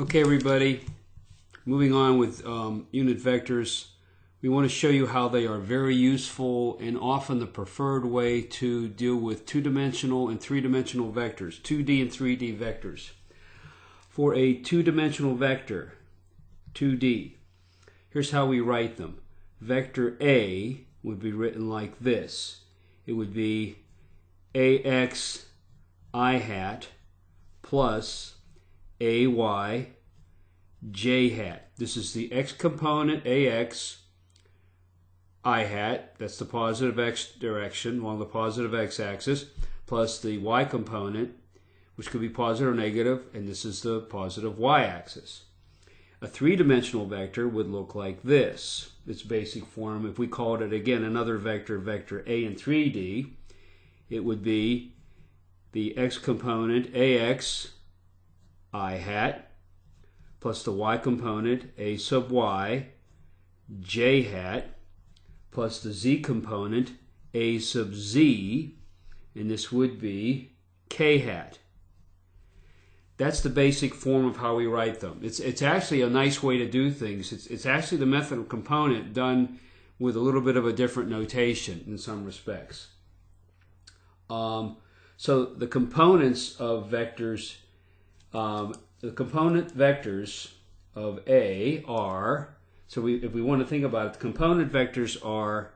Okay, everybody, moving on with unit vectors. We want to show you how they are very useful and often the preferred way to deal with two-dimensional and three-dimensional vectors, 2D and 3D vectors. For a two-dimensional vector, 2D, here's how we write them. Vector A would be written like this. It would be AX I hat plus AY J hat. This is the X component, AX I hat, that's the positive X direction along the positive X axis, plus the Y component, which could be positive or negative, and this is the positive Y axis. A three-dimensional vector would look like this. Its basic form, if we called it again another vector, vector A in 3D, it would be the X component, AX I hat, plus the Y component, A sub Y, J hat, plus the Z component, A sub Z, and this would be K hat. That's the basic form of how we write them. It's actually a nice way to do things. It's actually the method of component done with a little bit of a different notation in some respects. So the components of vectors, the component vectors of A are, so if we want to think about it, the component vectors are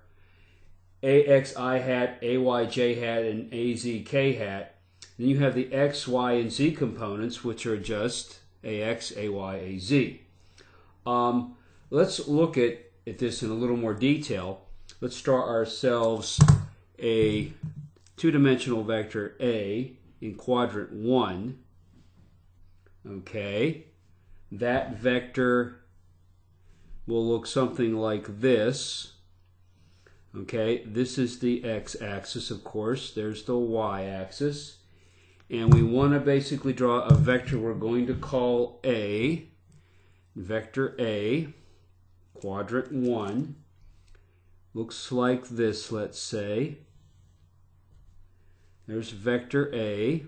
AX I hat, AY J hat, and AZ K hat. Then you have the X, Y, and Z components, which are just AX, AY, AZ. Let's look at this in a little more detail. Let's draw ourselves a two-dimensional vector A in quadrant 1. Okay, that vector will look something like this. Okay, this is the x-axis, of course. There's the y-axis. And we want to basically draw a vector we're going to call A. Vector A, quadrant 1, looks like this, let's say. There's vector A.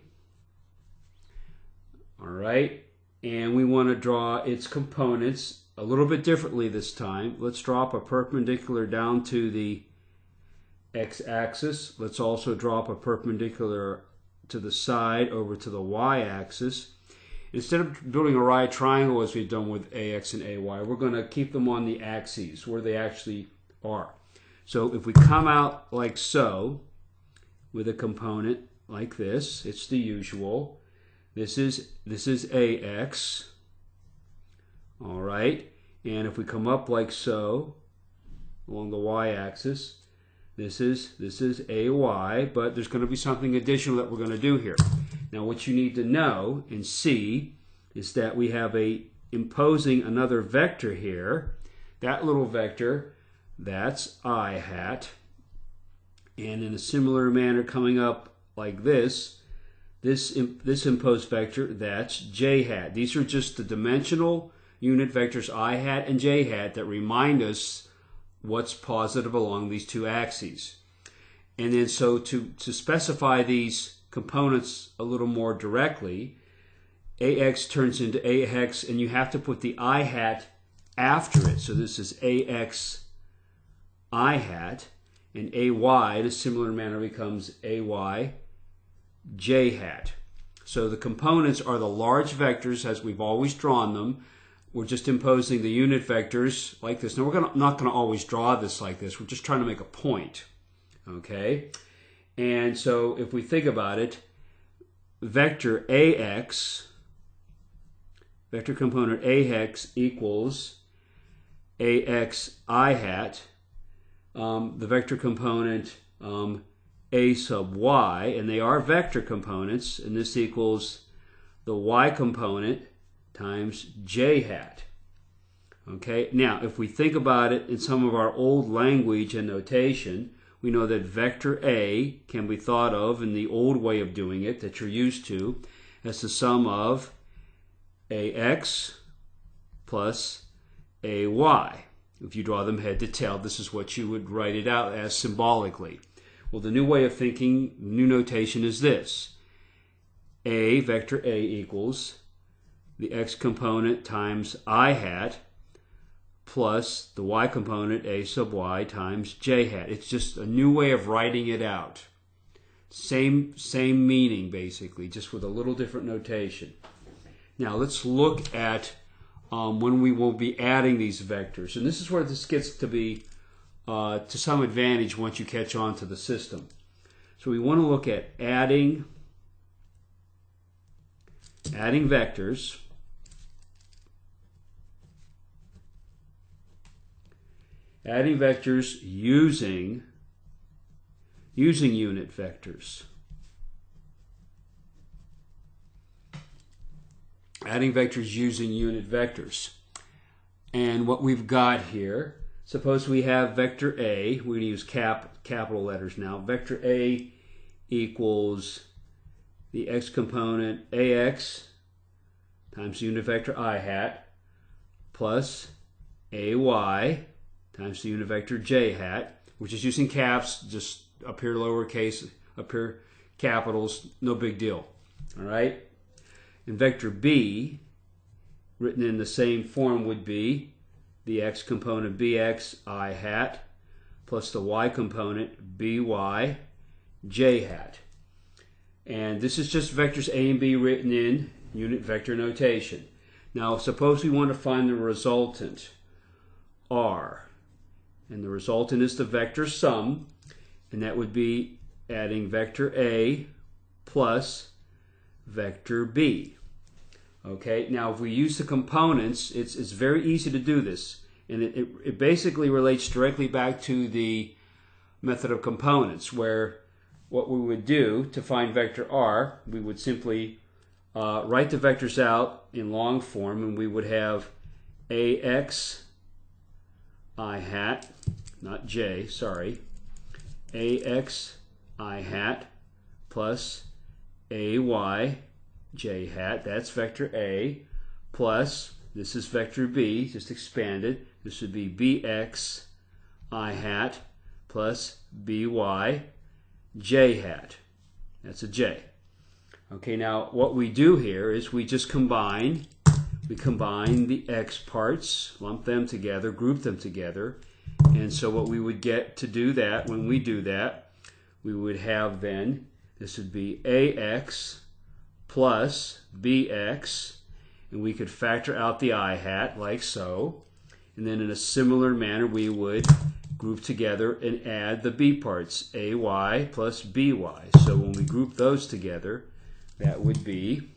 All right, and we want to draw its components a little bit differently this time. Let's drop a perpendicular down to the x-axis. Let's also drop a perpendicular to the side over to the y-axis. Instead of building a right triangle as we've done with AX and AY, we're going to keep them on the axes where they actually are. So if we come out like so with a component like this, it's the usual. This is AX, all right, and if we come up like so along the y-axis, this is AY, but there's going to be something additional that we're going to do here. Now what you need to know and see is that we have imposing another vector here. That little vector, that's I hat, and in a similar manner coming up like this imposed vector, that's J hat. These are just the dimensional unit vectors I hat and J hat that remind us what's positive along these two axes. And then so to specify these components a little more directly, AX turns into AX, and you have to put the I hat after it. So this is AX I hat, and AY in a similar manner becomes AY J hat. So the components are the large vectors as we've always drawn them. We're just imposing the unit vectors like this. Now we're not going to always draw this like this. We're just trying to make a point. Okay? And so if we think about it, vector AX, vector component AX equals AX I hat. The vector component A sub Y, and they are vector components, and this equals the Y component times J hat. Okay, now if we think about it in some of our old language and notation, we know that vector A can be thought of in the old way of doing it that you're used to as the sum of AX plus AY. If you draw them head to tail, this is what you would write it out as symbolically. Well, the new way of thinking, new notation is this. Vector A equals the x component times I hat plus the y component a sub y times j hat. It's just a new way of writing it out. Same meaning basically, just with a little different notation. Now let's look at when we will be adding these vectors. And this is where this gets to be to some advantage once you catch on to the system. So we want to look at adding vectors. Adding vectors using unit vectors. Adding vectors using unit vectors. And what we've got here, suppose we have vector A, we're going to use capital letters now. Vector A equals the x component AX times the unit vector I hat plus AY times the unit vector j hat, which is using caps, just up here lowercase, up here capitals, no big deal. All right? And vector B, written in the same form, would be the x component bx I hat plus the y component by j hat. And this is just vectors A and B written in unit vector notation. Now suppose we want to find the resultant, R. And the resultant is the vector sum, and that would be adding vector A plus vector B. Okay, now if we use the components, it's very easy to do this. And it basically relates directly back to the method of components, where what we would do to find vector R, we would simply write the vectors out in long form, and we would have AX I hat, not J, sorry, AX I hat plus AY j hat, that's vector A, plus, this is vector B, just expanded, this would be BX I hat plus BY j hat. That's a J. Okay, now what we do here is we just combine the X parts, lump them together, group them together, and so what we would get to do that, when we do that, we would have then, this would be AX plus BX, and we could factor out the I hat like so, and then in a similar manner we would group together and add the B parts, AY plus BY. So when we group those together, that would be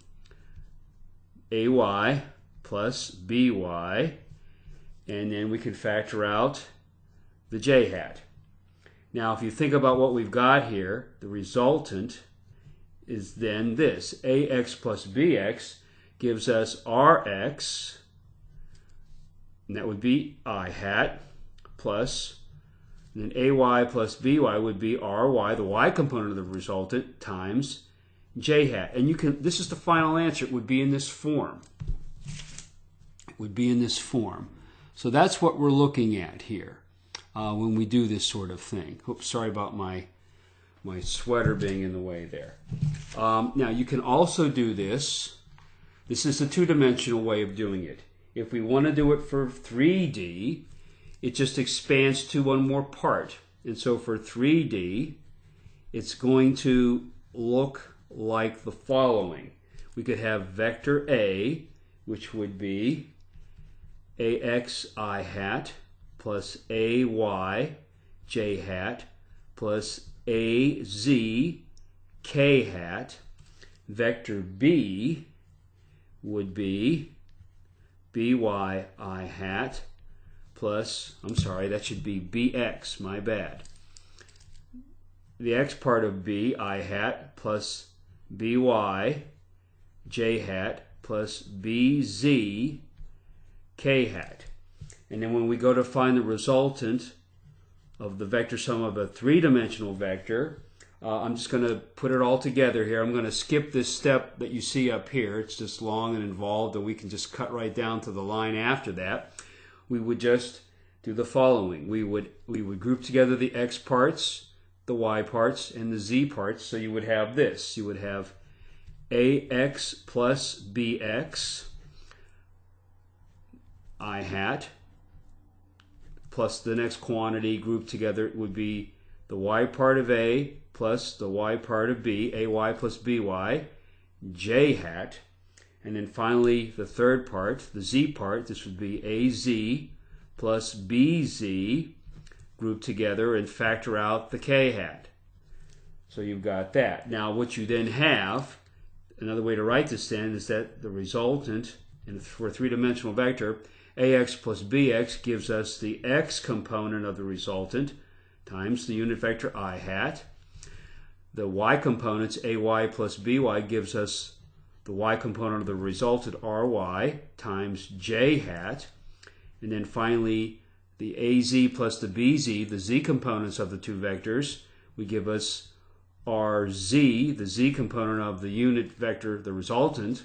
AY plus BY, and then we can factor out the J hat. Now if you think about what we've got here, the resultant is then this. AX plus BX gives us RX, and that would be I hat, plus, and then AY plus BY would be RY, the Y component of the resultant, times J hat. And you can, this is the final answer. It would be in this form. It would be in this form. So that's what we're looking at here when we do this sort of thing. Oops, sorry about my sweater being in the way there. Now you can also do this. This is a two-dimensional way of doing it. If we want to do it for 3D, it just expands to one more part. And so for 3D, it's going to look like the following. We could have vector A, which would be AX I hat plus AY j hat plus AZ k hat. Vector B would be BY I hat plus, I'm sorry, that should be BX, my bad. The X part of B I hat plus BY j hat plus BZ k hat. And then when we go to find the resultant of the vector sum of a three-dimensional vector, I'm just going to put it all together here. I'm going to skip this step that you see up here. It's just long and involved, and we can just cut right down to the line after that. We would just do the following. We would group together the X parts, the Y parts, and the Z parts. So you would have this. You would have AX plus BX, I hat plus the next quantity grouped together would be the y part of A plus the y part of B, AY plus BY, J hat. And then finally the third part, the Z part, this would be AZ plus BZ grouped together and factor out the K hat. So you've got that. Now what you then have, another way to write this then is that the resultant for a three-dimensional vector, AX plus BX gives us the X component of the resultant times the unit vector I hat. The Y components, AY plus BY, gives us the Y component of the resultant RY times J hat. And then finally, the AZ plus the BZ, the Z components of the two vectors, would give us RZ, the Z component of the unit vector, the resultant,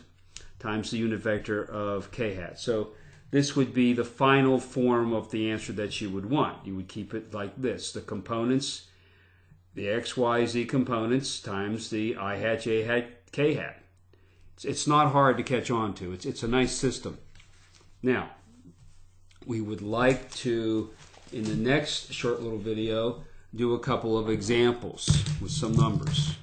times the unit vector of K hat. So this would be the final form of the answer that you would want. You would keep it like this. The components, the X, Y, Z components times the I hat, J hat, K hat. It's not hard to catch on to. It's a nice system. Now, we would like to, in the next short little video, do a couple of examples with some numbers.